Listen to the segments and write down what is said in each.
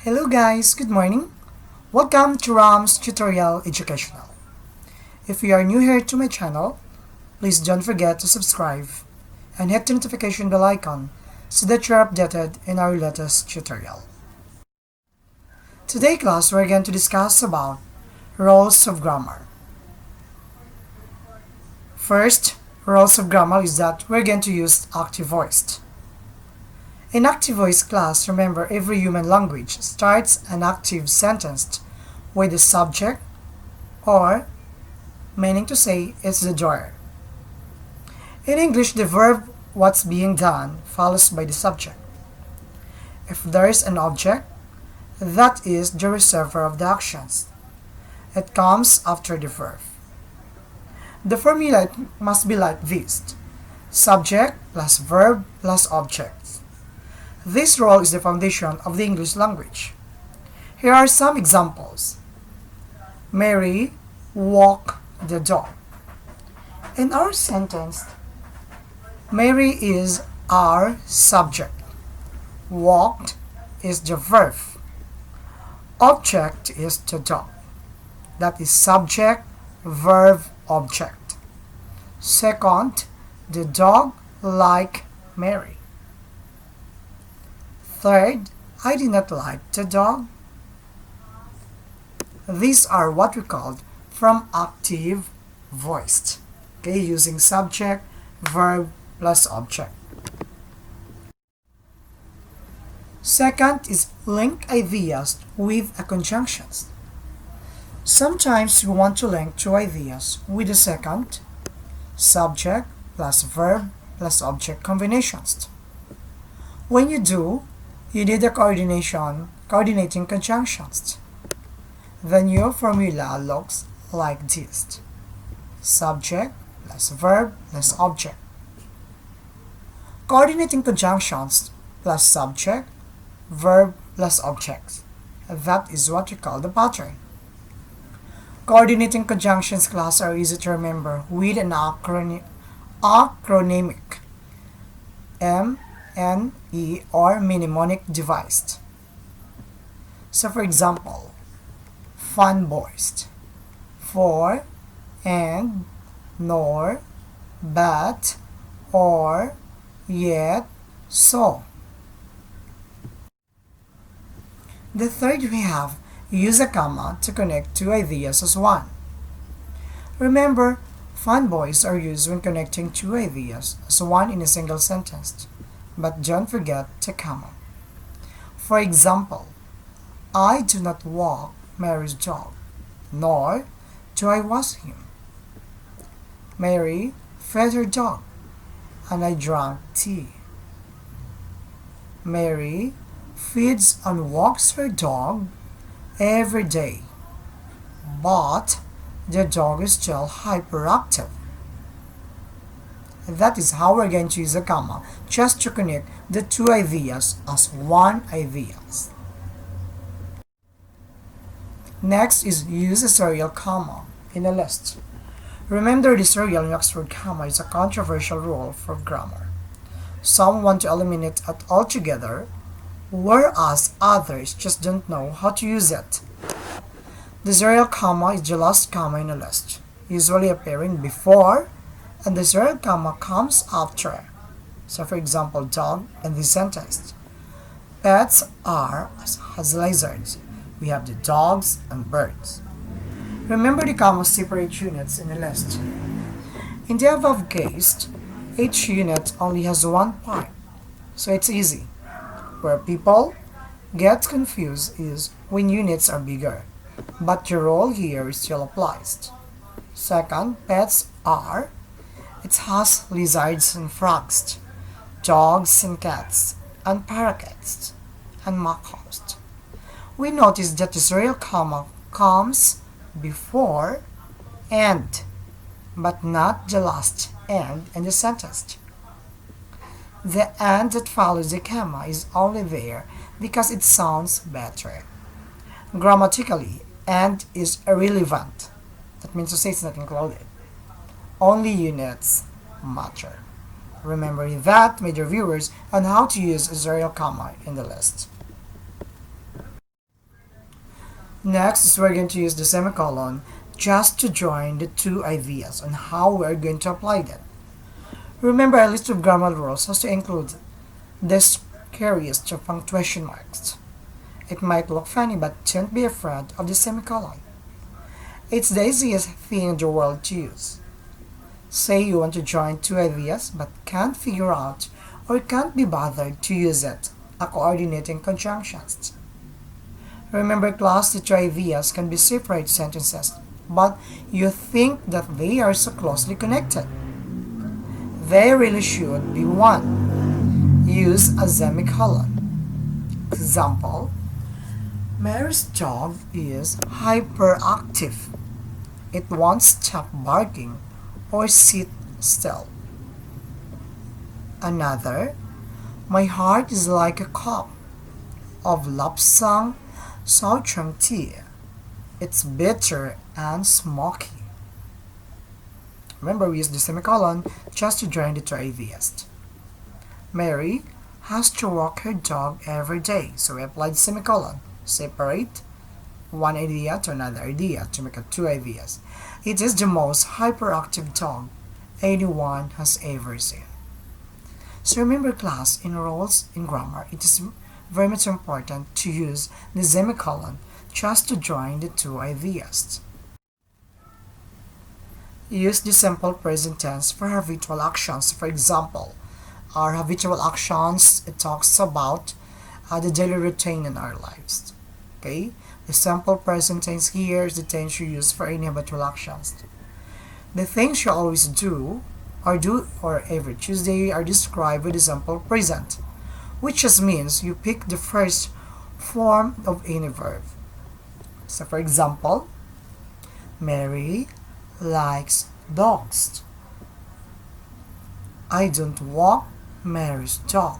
Hello guys, good morning. Welcome to Ram's Tutorial Educational. If you are new here to my channel, please don't forget to subscribe and hit the notification bell icon so that you're updated in our latest tutorial. Today class, we're going to discuss about rules of grammar. First, rules of grammar is that we're going to use active voice. In active voice class, remember every human language starts an active sentence with the subject or, meaning to say, it's the door. In English, the verb what's being done follows by the subject. If there is an object, that is the receiver of the actions. It comes after the verb. The formula must be like this: subject plus verb plus object. This rule is the foundation of the English language. Here are some examples. Mary walked the dog. In our sentence, Mary is our subject. Walked is the verb. Object is the dog. That is subject, verb, object. Second, the dog liked Mary. Third, I did not like the dog. These are what we called from active voiced. Okay, using subject, verb plus object. Second is link ideas with a conjunctions. Sometimes we want to link two ideas with a second, subject plus verb plus object combinations. When you do, you need a coordinating conjunctions. The new formula looks like this: subject plus verb plus object. Coordinating conjunctions plus subject, verb plus objects. That is what we call the pattern. Coordinating conjunctions class are easy to remember with an acronymic M-N-E or mnemonic device. So for example, fun boys, for, and, nor, but, or, yet, so. The third we have use a comma to connect two ideas as one. Remember, fun boys are used when connecting two ideas as one in a single sentence, but don't forget the comma. For example, I do not walk Mary's dog, nor do I wash him. Mary fed her dog, and I drank tea. Mary feeds and walks her dog every day, but the dog is still hyperactive. That is how we're going to use a comma, just to connect the two ideas as one idea. Next is use a serial comma in a list. Remember, the serial in Oxford comma is a controversial rule for grammar. Some want to eliminate it altogether, whereas others just don't know how to use it. The serial comma is the last comma in a list, usually appearing before, and the serial comma comes after. So for example, dog in this sentence. Pets are as lizards. We have the dogs and birds. Remember, the commas separate units in a list. In the above case, each unit only has one part, so it's easy. Where people get confused is when units are bigger, but the rule here still applies. Second, pets are, it has lizards and frogs, dogs and cats, and parakeets, and macaws. We notice that the serial comma comes before and, but not the last and in the sentence. The and that follows the comma is only there because it sounds better. Grammatically, and is irrelevant. That means to say it's not included. Only units matter. Remember that, my dear viewers, on how to use a serial comma in the list. Next is we're going to use the semicolon just to join the two ideas on how we're going to apply them. Remember, a list of grammar rules has to include this series of punctuation marks. It might look funny, but don't be afraid of the semicolon. It's the easiest thing in the world to use. Say you want to join two ideas but can't figure out or can't be bothered to use it, a coordinating conjunctions. Remember, class, the two ideas can be separate sentences, but you think that they are so closely connected. They really should be one. Use a semicolon. Example, Mary's dog is hyperactive. It won't stop barking or sit still. Another, my heart is like a cup of lapsang souchong tea. It's bitter and smoky. Remember, we use the semicolon just to join the two ideas. Mary has to walk her dog every day, so we applied semicolon. Separate one idea to another idea to make two ideas. It is the most hyperactive dog anyone has ever seen. So remember, class, in rules in grammar, it is very much important to use the semicolon just to join the two ideas. Use the simple present tense for habitual actions. For example, our habitual actions, it talks about the daily routine in our lives. Okay? The simple present tense here is the tense you use for any habitual actions. The things you always do or every Tuesday are described with the simple present, which just means you pick the first form of any verb. So for example, Mary likes dogs. I don't walk Mary's dog.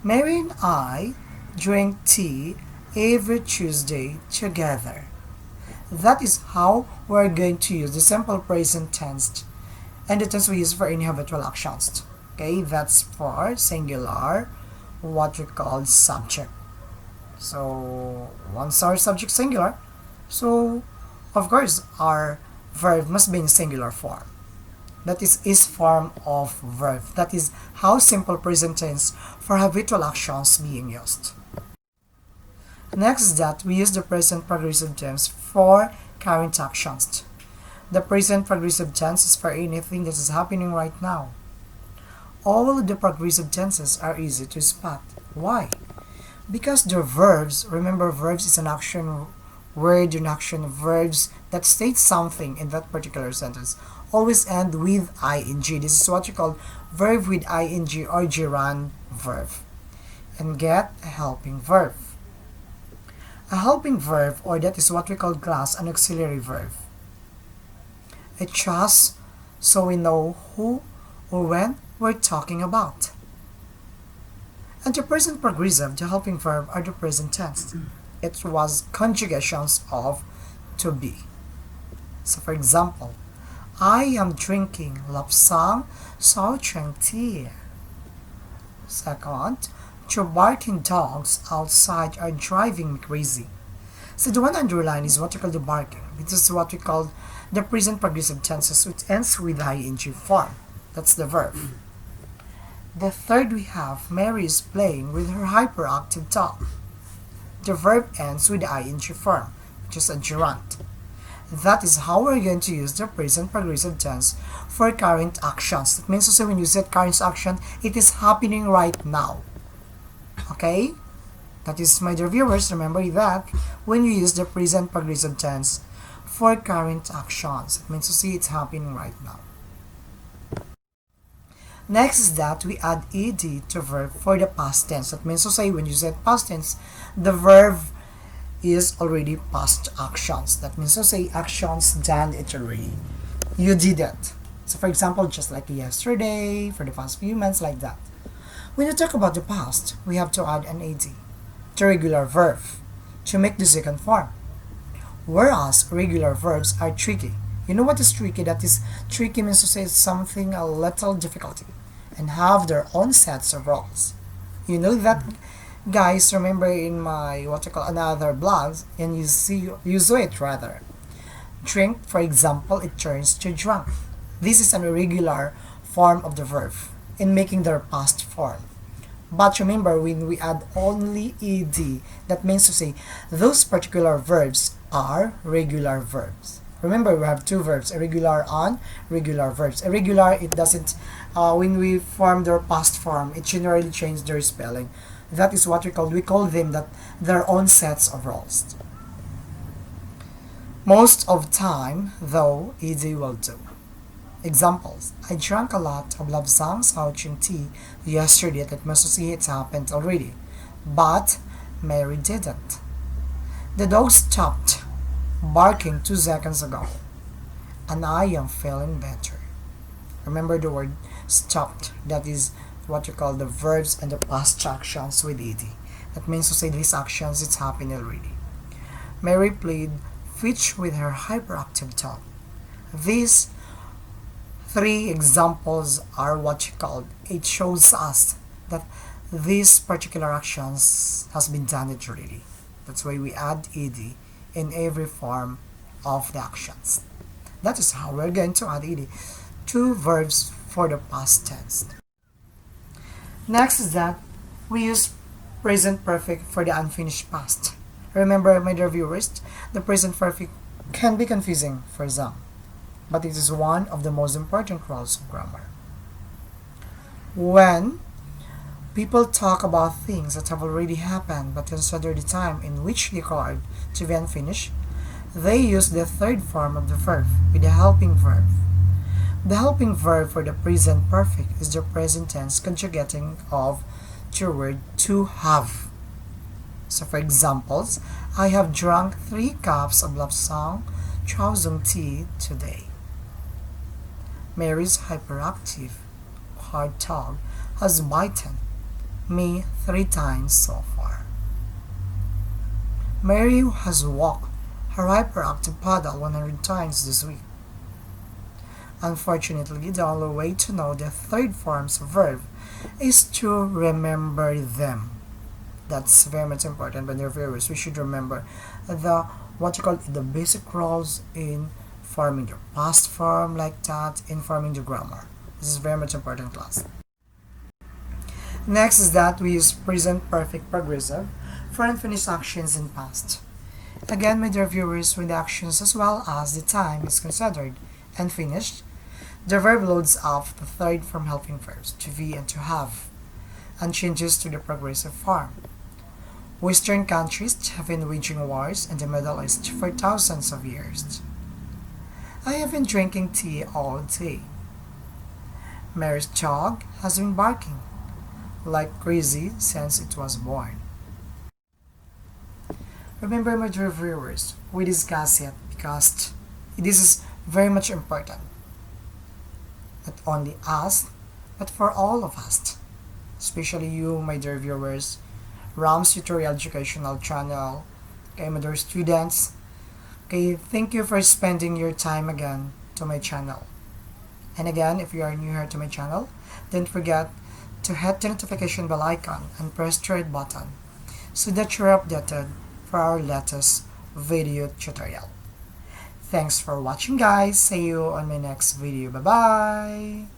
Mary and I drink tea every Tuesday together. That is how we're going to use the simple present tense and the tense we use for any habitual actions. Okay, that's for singular, what we call subject. So once our subject singular, so of course our verb must be in singular form. That is form of verb. That is how simple present tense for habitual actions being used. Next is that we use the present progressive tense for current actions. The present progressive tense is for anything that is happening right now. All of the progressive tenses are easy to spot. Why? Because the verbs, remember, verbs is an action word in action. Verbs that state something in that particular sentence always end with ing. This is what you call verb with ing or gerund verb. And get a helping verb. A helping verb, or that is what we call class, an auxiliary verb. It just so we know who or when we're talking about. And the present progressive, the helping verb, are the present tense. It was conjugations of to be. So for example, I am drinking lapsang souchong tea. Second, the barking dogs outside are driving me crazy. So the one underlined is what we call the barking. This is what we call the present progressive tenses, which ends with ing form. That's the verb. The third we have, Mary is playing with her hyperactive dog. The verb ends with ing form, which is a gerund. That is how we're going to use the present progressive tense for current actions. That means also when you said current action, it is happening right now. Okay? That is, my dear viewers, remember that when you use the present progressive tense for current actions, it means to see it's happening right now. Next is that we add ed to verb for the past tense. That means to say when you said past tense, the verb is already past actions. That means to say actions done it already. You did it. So for example, just like yesterday, for the past few months, like that. When you talk about the past, we have to add an ed to regular verb to make the second form. Whereas regular verbs are tricky. You know what is tricky? That is, tricky means to say something a little difficulty and have their own sets of rules. You know that Guys, remember in my what you call another blogs, and you saw it rather. Drink, for example, it turns to drunk. This is an irregular form of the verb in making their past form. But remember, when we add only ed, that means to say those particular verbs are regular verbs. Remember, we have two verbs, irregular and regular verbs. Irregular, it doesn't, when we form their past form, it generally changes their spelling. That is what we call them that their own sets of roles. Most of time, though, ed will do. Examples: I drank a lot of love songs, ouching tea yesterday. That must say it happened already. But Mary didn't. The dog stopped barking 2 seconds ago, and I am feeling better. Remember the word stopped. That is what you call the verbs and the past actions with ed. That means to say these actions it's happened already. Mary played fetch with her hyperactive dog. These three examples are what you call it shows us that this particular actions has been done it already. That's why we add ed in every form of the actions. That is how we're going to add ed to verbs for the past tense. Next is that we use present perfect for the unfinished past. Remember, my dear viewers, the present perfect can be confusing for some, but it is one of the most important roles of grammar. When people talk about things that have already happened but consider the time in which they occurred to be unfinished, they use the third form of the verb with the helping verb. The helping verb for the present perfect is the present tense conjugating of the word to have. So for examples, I have drunk 3 cups of lapsang chowsung tea today. Mary's hyperactive hard dog has bitten me 3 times so far. Mary has walked her hyperactive paddle 100 times this week. Unfortunately, the only way to know the third forms of verb is to remember them. That's very much important, but dear viewers, we should remember the basic roles in forming the past form like that, in forming the grammar. This is very much important, class. Next is that we use present perfect progressive for unfinished actions in past. Again, my dear viewers, when the actions as well as the time is considered and finished, the verb loads off the third from helping verbs, to be and to have, and changes to the progressive form. Western countries have been waging wars in the Middle East for thousands of years. I have been drinking tea all day. Mary's dog has been barking like crazy since it was born. Remember, my dear viewers, we discuss it because this is very much important. Not only us, but for all of us. Especially you, my dear viewers, Ram's Tutorial Educational Channel, okay, my dear students. Okay, thank you for spending your time again to my channel. And again, if you are new here to my channel, don't forget to hit the notification bell icon and press the red button so that you're updated for our latest video tutorial. Thanks for watching, guys. See you on my next video. Bye bye.